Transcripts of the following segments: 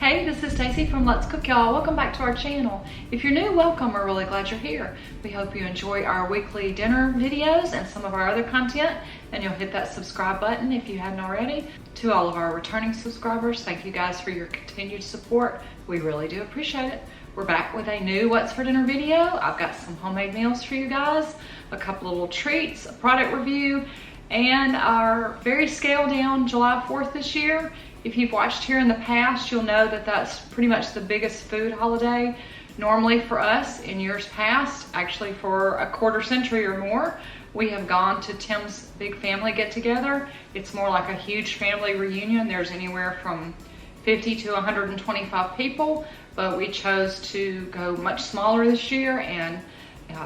Hey, this is Stacy from Let's Cook, y'all. Welcome back to our channel. If you're new, welcome. We're really glad you're here. We hope you enjoy our weekly dinner videos and some of our other content, and you'll hit that subscribe button if you hadn't already. To all of our returning subscribers, thank you guys for your continued support. We really do appreciate it. We're back with a new What's for Dinner video. I've got some homemade meals for you guys, a couple of little treats, a product review, and our very scaled down July 4th this year. If you've watched here in the past, you'll know that that's pretty much the biggest food holiday normally for us. In years past, actually for a quarter century or more, we have gone to Tim's big family get together. It's more like a huge family reunion. There's anywhere from 50 to 125 people, but we chose to go much smaller this year and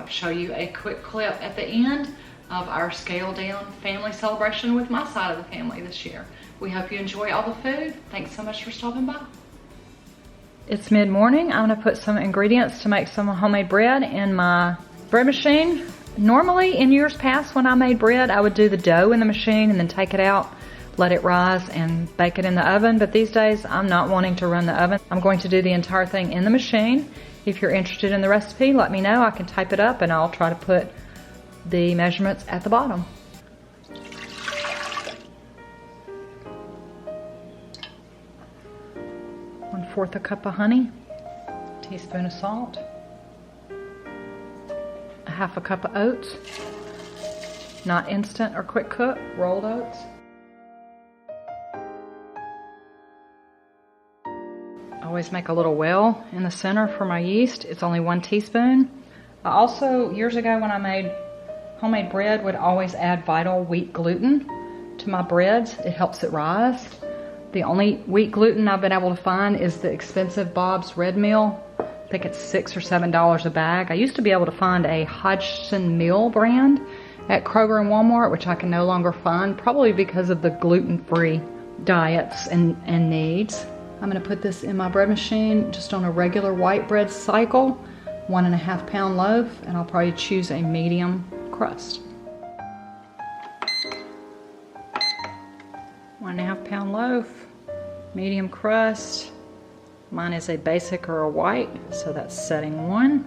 show you a quick clip at the end of our scaled down family celebration with my side of the family this year. We hope you enjoy all the food. Thanks so much for stopping by. It's mid-morning. I'm gonna put some ingredients to make some homemade bread in my bread machine. Normally in years past when I made bread, I would do the dough in the machine and then take it out, let it rise and bake it in the oven. But these days I'm not wanting to run the oven. I'm going to do the entire thing in the machine. If you're interested in the recipe, let me know. I can type it up and I'll try to put the measurements at the bottom. 1/4 a cup of honey, teaspoon of salt, 1/2 cup of oats, not instant or quick cook, rolled oats. I always make a little well in the center for my yeast. It's only 1 teaspoon. I also, years ago when I made homemade bread, would always add Vital wheat gluten to my breads. It helps it rise. The only wheat gluten I've been able to find is the expensive Bob's Red Mill. I think it's $6 or $7 a bag. I used to be able to find a Hodgson Mill brand at Kroger and Walmart, which I can no longer find, probably because of the gluten-free diets and needs. I'm gonna put this in my bread machine just on a regular white bread cycle, 1.5 pound loaf, and I'll probably choose a medium crust. 1.5 pound loaf, medium crust. Mine is a basic or a white, so that's setting 1.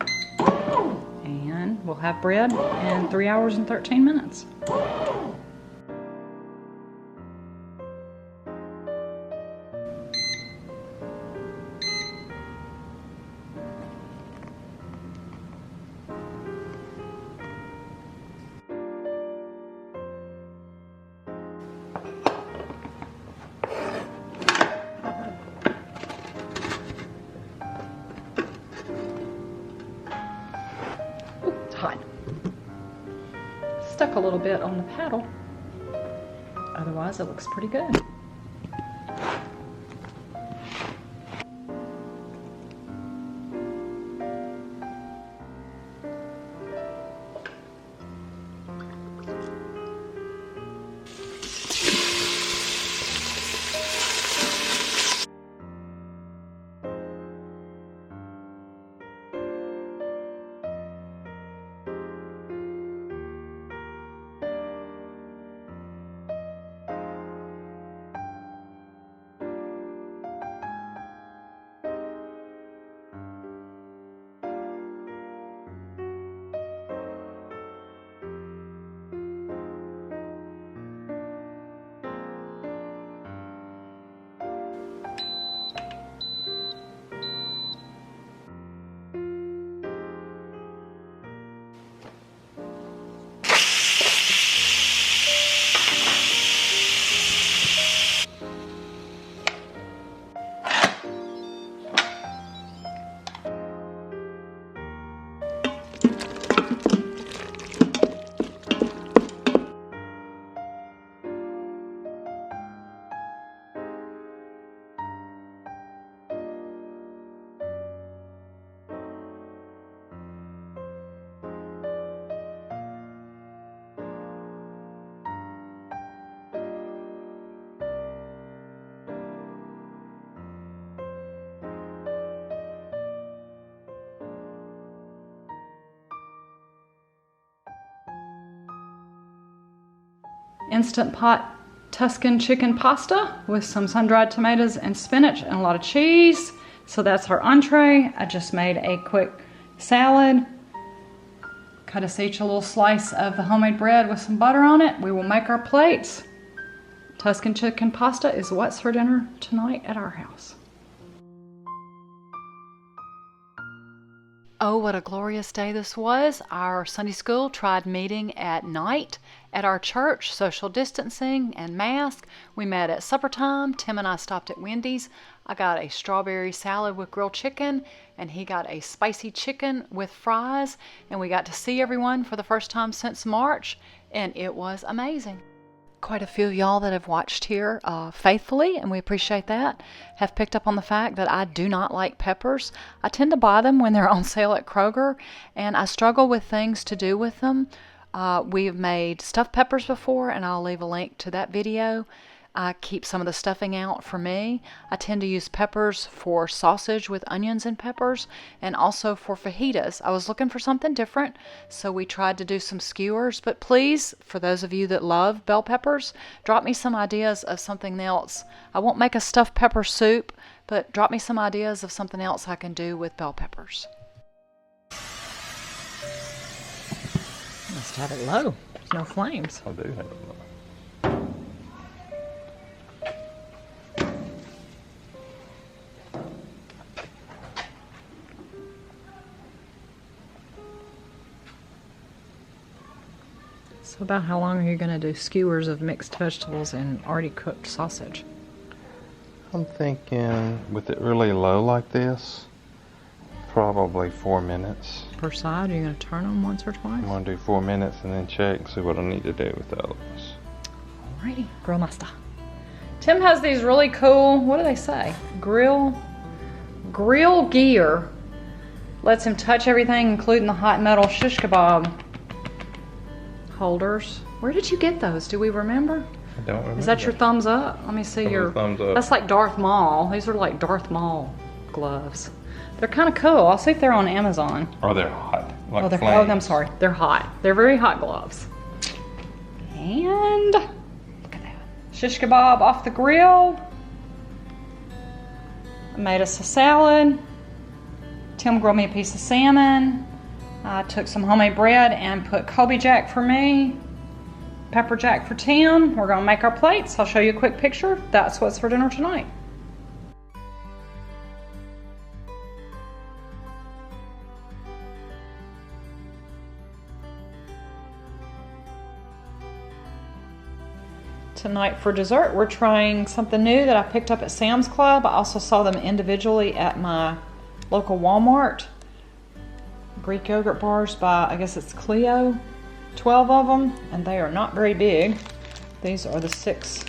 And we'll have bread in 3 hours and 13 minutes. Hot. Stuck a little bit on the paddle. Otherwise, it looks pretty good. Instant Pot Tuscan chicken pasta with some sun-dried tomatoes and spinach and a lot of cheese. So that's our entree. I just made a quick salad. Cut us each a little slice of the homemade bread with some butter on it. We will make our plates. Tuscan chicken pasta is what's for dinner tonight at our house. Oh, what a glorious day this was. Our Sunday school tried meeting at night at our church, social distancing and mask. We met at supper time. Tim and I stopped at Wendy's. I got a strawberry salad with grilled chicken, and he got a spicy chicken with fries, and we got to see everyone for the first time since March, and it was amazing. Quite a few of y'all that have watched here faithfully, and we appreciate that, have picked up on the fact that I do not like peppers. I tend to buy them when they're on sale at Kroger, and I struggle with things to do with them. We've made stuffed peppers before, and I'll leave a link to that video. I keep some of the stuffing out for me. I tend to use peppers for sausage with onions and peppers, and also for fajitas. I was looking for something different, so we tried to do some skewers. But please, for those of you that love bell peppers, drop me some ideas of something else. I won't make a stuffed pepper soup, but drop me some ideas of something else I can do with bell peppers. Must have it low. There's no flames. I do have it low. So about how long are you going to do skewers of mixed vegetables and already cooked sausage? I'm thinking with it really low like this, probably 4 minutes. Per side? Are you going to turn them once or twice? I'm going to do 4 minutes and then check and see what I need to do with those. Alrighty, grill master. Tim has these really cool, what do they say? Grill gear. Lets him touch everything, including the hot metal shish kebab holders. Where did you get those? Do we remember? I don't remember. Is that your thumbs up? Let me see your thumbs up. That's like Darth Maul. These are like Darth Maul gloves. They're kind of cool. I'll see if they're on Amazon. Oh, they're hot. Like Oh, flames. I'm sorry. They're hot. They're very hot gloves. And look at that. Shish kebab off the grill. I made us a salad. Tim grilled me a piece of salmon. I took some homemade bread and put Kobe Jack for me, pepper jack for Tim. We're gonna make our plates. I'll show you a quick picture. That's what's for dinner tonight. Tonight for dessert, we're trying something new that I picked up at Sam's Club. I also saw them individually at my local Walmart. Greek yogurt bars by, I guess it's Cleo. 12 of them, and they are not very big. These are the 6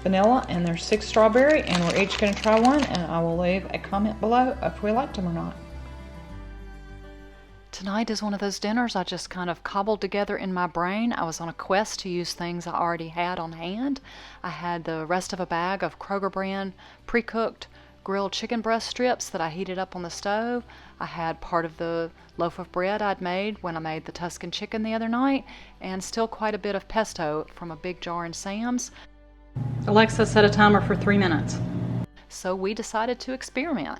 vanilla and there's 6 strawberry, and we're each going to try one, and I will leave a comment below if we liked them or not. Tonight is one of those dinners I just kind of cobbled together in my brain. I was on a quest to use things I already had on hand. I had the rest of a bag of Kroger brand pre-cooked grilled chicken breast strips that I heated up on the stove. I had part of the loaf of bread I'd made when I made the Tuscan chicken the other night, and still quite a bit of pesto from a big jar in Sam's. Alexa set a timer for 3 minutes. So we decided to experiment.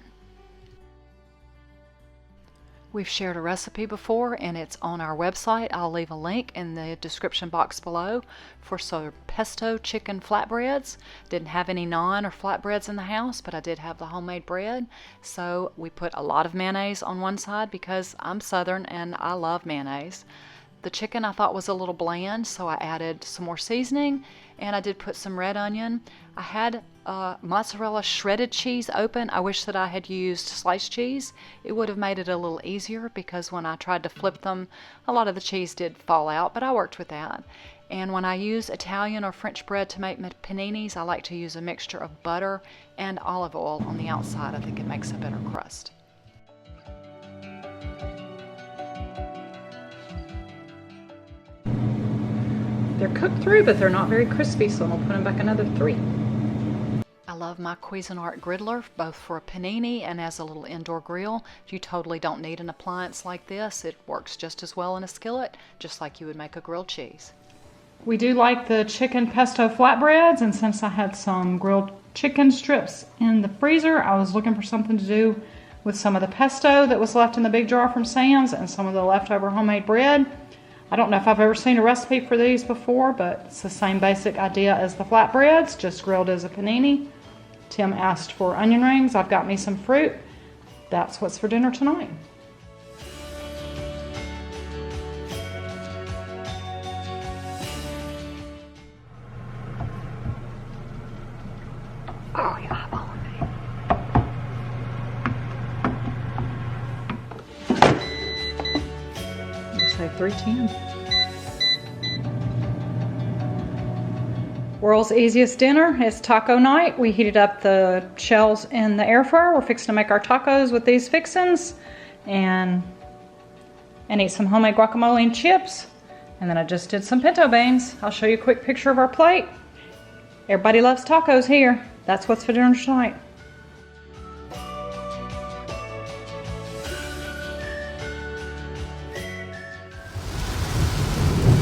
We've shared a recipe before, and it's on our website. I'll leave a link in the description box below for some pesto chicken flatbreads. Didn't have any naan or flatbreads in the house, but I did have the homemade bread. So we put a lot of mayonnaise on one side because I'm Southern and I love mayonnaise. The chicken I thought was a little bland, so I added some more seasoning, and I did put some red onion. I had mozzarella shredded cheese open. I wish that I had used sliced cheese. It would have made it a little easier because when I tried to flip them, a lot of the cheese did fall out, but I worked with that. And when I use Italian or French bread to make paninis, I like to use a mixture of butter and olive oil on the outside. I think it makes a better crust. They're cooked through, but they're not very crispy, so I'll put them back another 3. I love my Cuisinart griddler, both for a panini and as a little indoor grill. You totally don't need an appliance like this. It works just as well in a skillet, just like you would make a grilled cheese. We do like the chicken pesto flatbreads, and since I had some grilled chicken strips in the freezer, I was looking for something to do with some of the pesto that was left in the big jar from Sam's and some of the leftover homemade bread. I don't know if I've ever seen a recipe for these before, but it's the same basic idea as the flatbreads, just grilled as a panini. Tim asked for onion rings. I've got me some fruit. That's what's for dinner tonight. Oh, yeah, say 310. World's easiest dinner is taco night. We heated up the shells in the air fryer. We're fixing to make our tacos with these fixins and eat some homemade guacamole and chips. And then I just did some pinto beans. I'll show you a quick picture of our plate. Everybody loves tacos here. That's what's for dinner tonight.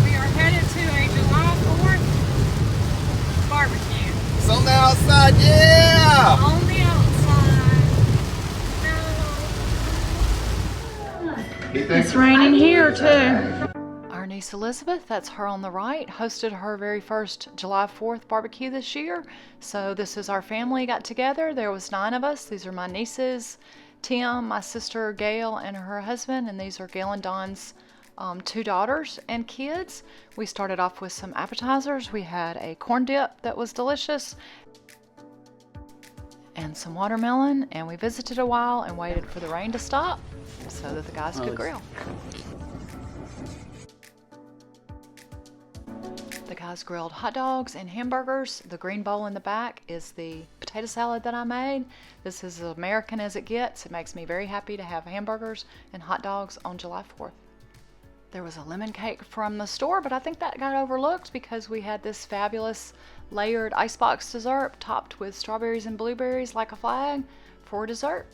We are headed to a July 4th barbecue. It's on the outside, yeah! On the outside. It's raining here too. Our niece Elizabeth, that's her on the right, hosted her very first July 4th barbecue this year. So this is our family got together. There was 9 of us. These are my nieces, Tim, my sister Gail, and her husband, and these are Gail and Don's 2 daughters and kids. We started off with some appetizers. We had a corn dip that was delicious and some watermelon, and we visited a while and waited for the rain to stop so that the guys could grill. The guys grilled hot dogs and hamburgers. The green bowl in the back is the potato salad that I made. This is as American as it gets. It makes me very happy to have hamburgers and hot dogs on July 4th. There was a lemon cake from the store, but I think that got overlooked because we had this fabulous layered icebox dessert topped with strawberries and blueberries like a flag for dessert.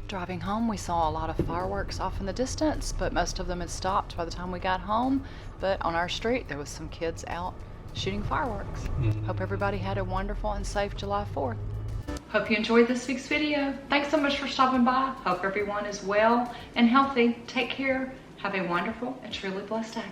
Driving home, we saw a lot of fireworks off in the distance, but most of them had stopped by the time we got home. But on our street, there was some kids out shooting fireworks. Hope everybody had a wonderful and safe July 4th. Hope you enjoyed this week's video. Thanks so much for stopping by. Hope everyone is well and healthy. Take care. Have a wonderful and truly blessed day.